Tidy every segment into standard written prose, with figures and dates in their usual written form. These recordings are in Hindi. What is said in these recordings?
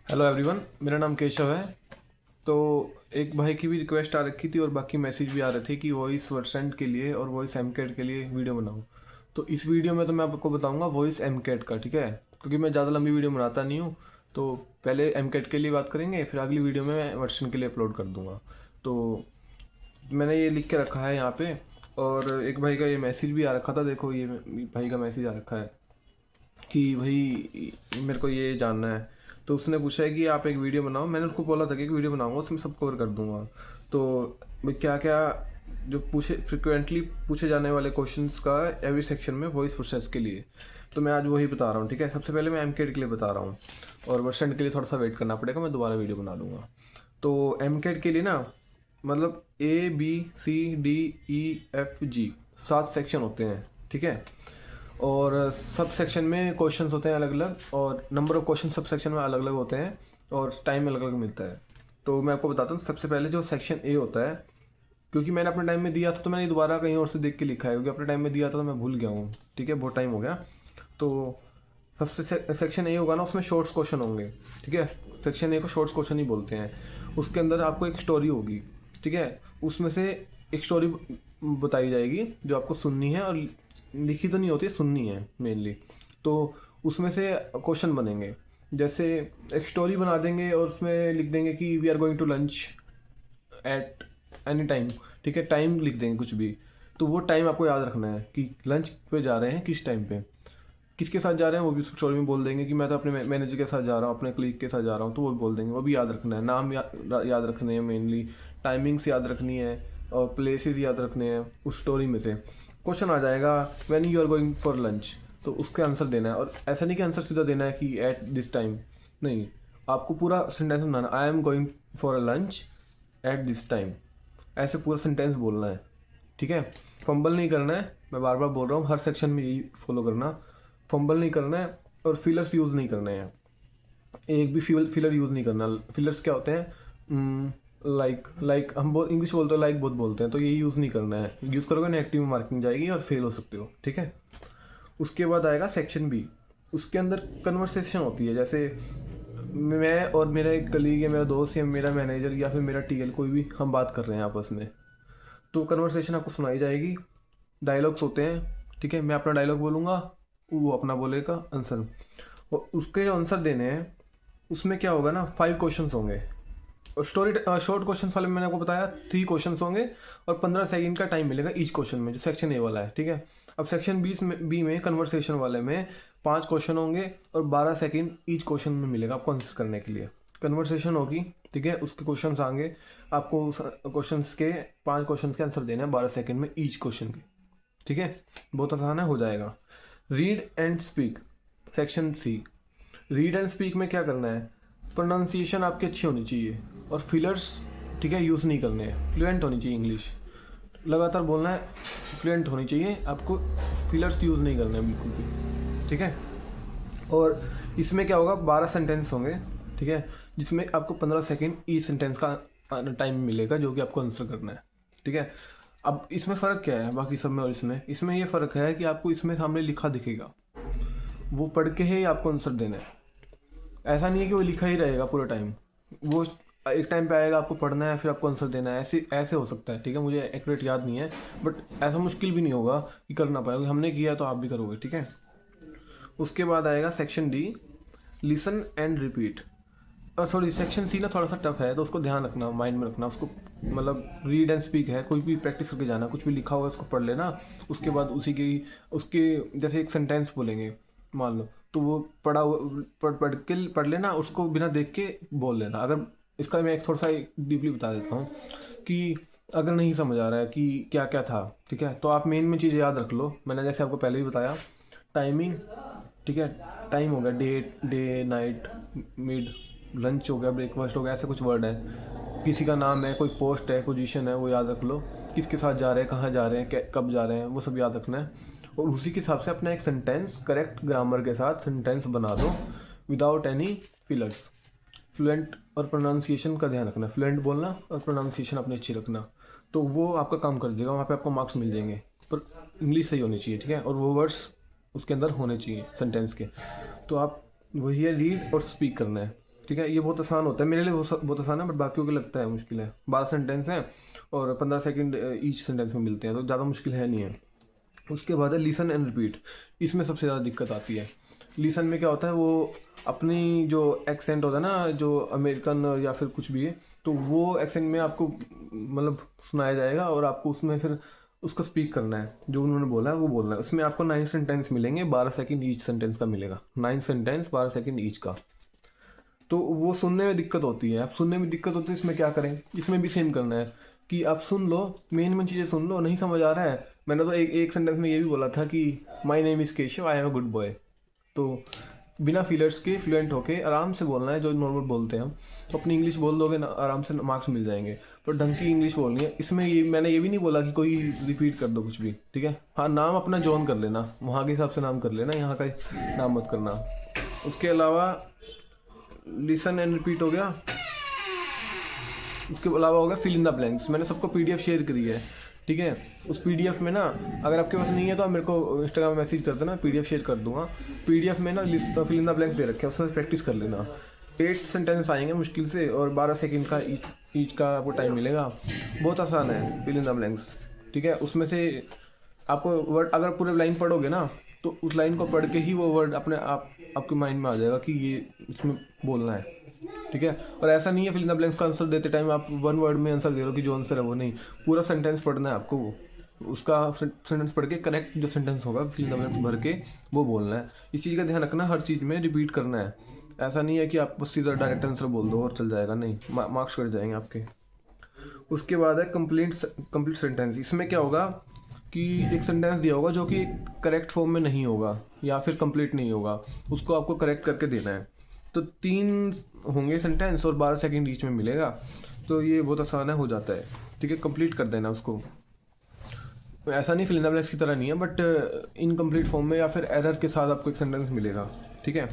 हेलो एवरीवन, मेरा नाम केशव है। तो एक भाई की भी रिक्वेस्ट आ रखी थी और बाकी मैसेज भी आ रहे थे कि वॉइस वर्सेंट के लिए और वॉइस एमकेट के लिए वीडियो बनाऊं। तो इस वीडियो में तो मैं आपको बताऊंगा वॉइस एमकेट का, ठीक है, क्योंकि मैं ज़्यादा लंबी वीडियो बनाता नहीं हूँ। तो पहले एमकेट के लिए बात करेंगे, फिर अगली वीडियो में मैं वर्सन के लिए अपलोड कर दूँगा। तो मैंने ये लिख के रखा है यहाँ पे। और एक भाई का ये मैसेज भी आ रखा था, देखो ये भाई का मैसेज आ रखा है कि भाई मेरे को ये जानना है। तो उसने पूछा है कि आप एक वीडियो बनाओ। मैंने उसको बोला था कि एक वीडियो बनाऊंगा, उसमें सब कवर कर दूंगा। तो भाई क्या क्या जो पूछे फ्रिक्वेंटली पूछे जाने वाले क्वेश्चंस का एवरी सेक्शन में वॉइस प्रोसेस के लिए, तो मैं आज वही बता रहा हूँ, ठीक है। सबसे पहले मैं एमकेट के लिए बता रहा हूँ और वर्सेंट के लिए थोड़ा सा वेट करना पड़ेगा, मैं दोबारा वीडियो बना लूँगा। तो एमकेट के लिए ना, मतलब ABCDEFG 7 सेक्शन होते हैं, ठीक है। और सब सेक्शन में क्वेश्चंस होते हैं अलग अलग, और number of question sub section में अलग अलग होते हैं, और टाइम अलग अलग मिलता है। तो मैं आपको बताता हूँ, सबसे पहले जो सेक्शन ए होता है, क्योंकि मैंने अपने टाइम में दिया था तो मैंने दोबारा कहीं और से देख के लिखा है, क्योंकि अपने टाइम में दिया था तो मैं भूल गया हूँ, ठीक है, बहुत टाइम हो गया। तो सबसे सेक्शन ए होगा ना, उसमें शॉर्ट्स क्वेश्चन होंगे, ठीक है। सेक्शन ए को शॉर्ट्स क्वेश्चन ही बोलते हैं। उसके अंदर आपको एक स्टोरी होगी, ठीक है। उसमें से एक स्टोरी बताई जाएगी जो आपको सुननी है, और लिखी तो नहीं होती, सुननी है मेनली। तो उसमें से क्वेश्चन बनेंगे, जैसे एक स्टोरी बना देंगे और उसमें लिख देंगे कि we are going to lunch at any time, ठीक है, टाइम लिख देंगे कुछ भी। तो वो टाइम आपको याद रखना है कि लंच पे जा रहे हैं किस टाइम पे, किसके साथ जा रहे हैं वो भी स्टोरी में बोल देंगे कि मैं तो अपने मैनेजर के साथ जा रहा हूँ, अपने क्लीग के साथ जा रहा हूँ, तो वो भी बोल देंगे। वो भी याद रखना है, नाम याद रखने हैं मेनली, टाइमिंग्स याद रखनी है, और प्लेसेस याद रखने हैं। उस स्टोरी में से क्वेश्चन आ जाएगा when you are going for lunch, तो उसका आंसर देना है। और ऐसा नहीं कि आंसर सीधा देना है कि एट दिस टाइम, नहीं, आपको पूरा sentence banana, I am going for a lunch at this time, ऐसे पूरा सेंटेंस बोलना है, ठीक है। फंबल नहीं करना है, मैं बार बार बोल रहा हूँ, हर सेक्शन में यही फॉलो करना, फंबल नहीं करना है, और फिलर्स यूज़ नहीं करने हैं। एक भी फिलर यूज़ नहीं करना। फिलर्स क्या होते हैं, लाइक हम बहुत इंग्लिश बोलते हैं, लाइक बहुत बोलते हैं, तो ये यूज़ नहीं करना है। यूज़ करोगे नेगेटिव मार्किंग जाएगी और फेल हो सकते हो, ठीक है। उसके बाद आएगा सेक्शन बी। उसके अंदर कन्वर्सेशन होती है, जैसे मैं और मेरा एक कलीग या मेरा दोस्त या मेरा मैनेजर या फिर मेरा टीएल, कोई भी, हम बात कर रहे हैं आपस में, तो कन्वर्सेशन आपको सुनाई जाएगी। डायलॉग्स होते हैं, ठीक है, मैं अपना डायलॉग बोलूँगा, वो अपना बोलेगा आंसर, और उसके जो आंसर देने हैं उसमें क्या होगा ना, 5 क्वेश्चंस होंगे। और शॉर्ट क्वेश्चंस वाले में मैंने आपको बताया 3 क्वेश्चंस होंगे, और 15 सेकंड का टाइम मिलेगा ईच क्वेश्चन में, जो सेक्शन ए वाला है, ठीक है। अब सेक्शन बी में कन्वर्सेशन वाले में 5 क्वेश्चन होंगे और 12 सेकंड ईच क्वेश्चन में मिलेगा आपको आंसर करने के लिए। कन्वर्सेशन होगी, ठीक है, उसके क्वेश्चंस आएंगे, आपको क्वेश्चंस के 5 क्वेश्चंस के आंसर देने हैं 12 सेकंड में ईच क्वेश्चन के, ठीक है। बहुत आसान है, हो जाएगा। Read and speak, section C. Read and speak में क्या करना है, प्रोनाउंसिएशन आपकी अच्छी होनी चाहिए, और फिलर्स, ठीक है, यूज़ नहीं करने हैं। फ्लुएंट होनी चाहिए इंग्लिश, लगातार बोलना है, फ्लुएंट होनी चाहिए आपको, फिलर्स यूज़ नहीं करने हैं बिल्कुल भी, ठीक है। और इसमें क्या होगा, 12 सेंटेंस होंगे, ठीक है, जिसमें आपको 15 सेकेंड ई सेंटेंस का टाइम मिलेगा जो कि आपको आंसर करना है, ठीक है। अब इसमें फ़र्क क्या है बाकी सब में और इसमें ये फ़र्क है कि आपको इसमें सामने लिखा दिखेगा, वो पढ़ के ही आपको आंसर देना है। ऐसा नहीं है कि वो लिखा ही रहेगा पूरा टाइम, वो एक टाइम पे आएगा, आपको पढ़ना है, फिर आपको आंसर देना है, ऐसे ऐसे हो सकता है, ठीक है। मुझे एक्यूरेट याद नहीं है, बट ऐसा मुश्किल भी नहीं होगा कि करना पाएगा, हमने किया तो आप भी करोगे, ठीक है। उसके बाद आएगा section D, listen and repeat. Sorry, section C ना थोड़ा सा टफ है, तो उसको ध्यान रखना, माइंड में रखना उसको। मतलब रीड एंड स्पीक है, कोई भी प्रैक्टिस करके जाना, कुछ भी लिखा होगा उसको पढ़ लेना। उसके बाद उसी की उसके जैसे एक सेंटेंस बोलेंगे मान लो, तो वो पढ़ लेना, उसको बिना देख के बोल लेना। अगर इसका मैं एक थोड़ा सा डीपली बता देता हूँ कि अगर नहीं समझ आ रहा है कि क्या क्या था, ठीक है, तो आप मेन चीज़ें याद रख लो। मैंने जैसे आपको पहले भी बताया, टाइमिंग, ठीक है, टाइम हो गया, डे नाइट, मिड, लंच हो गया, ब्रेकफास्ट हो गया, ऐसे कुछ वर्ड है। किसी का नाम है, कोई पोस्ट है, पोजीशन है, वो याद रख लो। किसके साथ जा रहे हैं, कहाँ जा रहे हैं, कब जा रहे हैं, वो सब याद रखना है। और उसी के हिसाब से अपना एक सेंटेंस करेक्ट ग्रामर के साथ सेंटेंस बना दो, विदाउट एनी फिलर्स। फ्लुएंट और प्रोनाउंसिएशन का ध्यान रखना, फ्लुएंट बोलना और प्रोनाउंसिएशन अपनी अच्छी रखना, तो वो आपका काम कर देगा, वहाँ पे आपको मार्क्स मिल जाएंगे। पर इंग्लिश सही होनी चाहिए, ठीक है, और वो वर्ड्स उसके अंदर होने चाहिए सेंटेंस के। तो आप वही है, रीड और स्पीक करना है। ठीक है, ये बहुत आसान होता है, मेरे लिए बहुत आसान है, बट बाकियों को लगता है मुश्किल है। 12 सेंटेंस हैं और 15 सेकंड ईच सेंटेंस में मिलते हैं, तो ज़्यादा मुश्किल है नहीं है। उसके बाद है लिसन एंड रिपीट। इसमें सबसे ज़्यादा दिक्कत आती है। लिसन में क्या होता है, वो अपनी जो एक्सेंट होता है ना, जो अमेरिकन या फिर कुछ भी है, तो वो एक्सेंट में आपको मतलब सुनाया जाएगा और आपको उसमें फिर उसको स्पीक करना है, जो उन्होंने बोला है वो बोलना है। उसमें आपको 9 सेंटेंस मिलेंगे, 12 सेकंड ईच सेंटेंस का मिलेगा, 9 सेंटेंस 12 सेकंड ईच का। तो वो सुनने में दिक्कत होती है। अब सुनने में दिक्कत होती है, इसमें क्या करें, इसमें भी सेम करना है कि आप सुन लो, मेन चीज़ें सुन लो। नहीं समझ आ रहा है, मैंने तो एक सेंटेंस में ये भी बोला था कि my name is Keshav, I am a good boy. तो बिना फीलर्स के फ्लुएंट होके आराम से बोलना है, जो नॉर्मल बोलते हैं हम। तो अपनी इंग्लिश बोल दोगे ना, आराम से मार्क्स मिल जाएंगे। पर ढंग की इंग्लिश बोलनी है। इसमें ये मैंने ये भी नहीं बोला कि कोई रिपीट कर दो कुछ भी, ठीक है। हाँ, नाम अपना जॉन कर लेना, वहाँ के हिसाब से नाम कर लेना, यहाँ का नाम मत करना। उसके अलावा लिसन एंड रिपीट हो गया। उसके अलावा होगा फिल इन द ब्लैंक्स। मैंने सबको पीडीएफ शेयर करी है, ठीक है। उस पीडीएफ में ना, अगर आपके पास नहीं है तो आप मेरे को इंस्टाग्राम में मैसेज कर देना, पीडीएफ शेयर कर दूंगा। पीडीएफ में ना list fill in the blanks दे रखे हैं, उसमें प्रैक्टिस कर लेना। 8 सेंटेंस आएंगे मुश्किल से और 12 सेकंड का ईच का आपको टाइम मिलेगा। बहुत आसान है फिल इन द ब्लैंक्स, ठीक है। उसमें से आपको वर्ड, अगर पूरे लाइन पढ़ोगे ना, तो उस लाइन को पढ़ के ही वो वर्ड अपने आप आपके माइंड में आ जाएगा कि ये इसमें बोलना है, ठीक है। और ऐसा नहीं है फिल इन द ब्लैंक्स का आंसर देते टाइम आप वन वर्ड में आंसर दे रहे हो कि जो आंसर है वो नहीं, पूरा सेंटेंस पढ़ना है आपको। वो उसका सेंटेंस पढ़ के करेक्ट जो सेंटेंस होगा फिल इन द ब्लैंक्स भर के वो बोलना है। इस चीज़ का ध्यान रखना, हर चीज़ में रिपीट करना है। ऐसा नहीं है कि आप बस सीधा डायरेक्ट आंसर बोल दो और चल जाएगा, नहीं, मार्क्स कट जाएंगे आपके। उसके बाद है कंप्लीट सेंटेंस। इसमें क्या होगा कि एक सेंटेंस दिया होगा जो कि करेक्ट फॉर्म में नहीं होगा या फिर कंप्लीट नहीं होगा, उसको आपको करेक्ट करके देना है। तो 3 होंगे सेंटेंस और 12 सेकंड ईच में मिलेगा। तो ये बहुत आसान है, हो जाता है, ठीक है। कंप्लीट कर देना उसको। ऐसा नहीं फिल इन द ब्लैंक्स की तरह नहीं है, बट इनकम्प्लीट फॉर्म में या फिर एरर के साथ आपको एक सेंटेंस मिलेगा, ठीक है।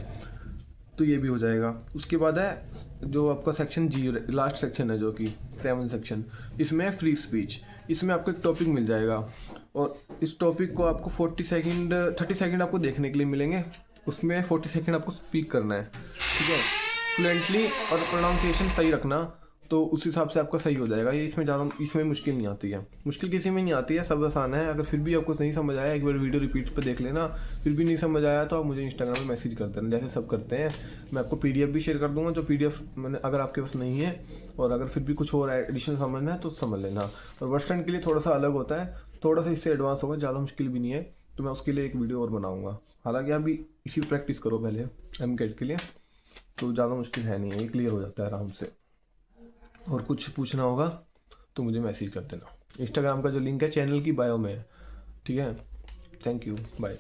तो ये भी हो जाएगा। उसके बाद है जो आपका सेक्शन जी, लास्ट सेक्शन है जो कि 7 सेक्शन। इसमें है फ्री स्पीच। इसमें आपको एक टॉपिक मिल जाएगा और इस टॉपिक को आपको 30 सेकंड आपको देखने के लिए मिलेंगे। उसमें 40 सेकंड आपको स्पीक करना है, ठीक है। फ्लुएंटली और प्रोनाउंसिएशन सही रखना, तो उस हिसाब से आपका सही हो जाएगा। ये इसमें मुश्किल नहीं आती है, मुश्किल किसी में नहीं आती है, सब आसान है। अगर फिर भी आपको नहीं समझ आया, एक बार वीडियो रिपीट पे देख लेना। फिर भी नहीं समझ आया तो आप मुझे इंस्टाग्राम में मैसेज कर देना, जैसे सब करते हैं। मैं आपको पीडीएफ भी शेयर कर दूंगा, जो पीडीएफ मैंने, अगर आपके पास नहीं है और अगर फिर भी कुछ और एडिशनल समझना है तो समझ लेना। और वर्स्टर्न के लिए थोड़ा सा अलग होता है, थोड़ा सा इससे एडवांस होगा, ज़्यादा मुश्किल भी नहीं है। तो मैं उसके लिए एक वीडियो और बनाऊँगा। हालाँकि आप भी इसी प्रैक्टिस करो पहले MCAT के लिए, तो ज़्यादा मुश्किल है नहीं है, ये क्लियर हो जाता है आराम से। और कुछ पूछना होगा तो मुझे मैसेज कर देना। इंस्टाग्राम का जो लिंक है चैनल की बायो में है, ठीक है। Thank you, bye.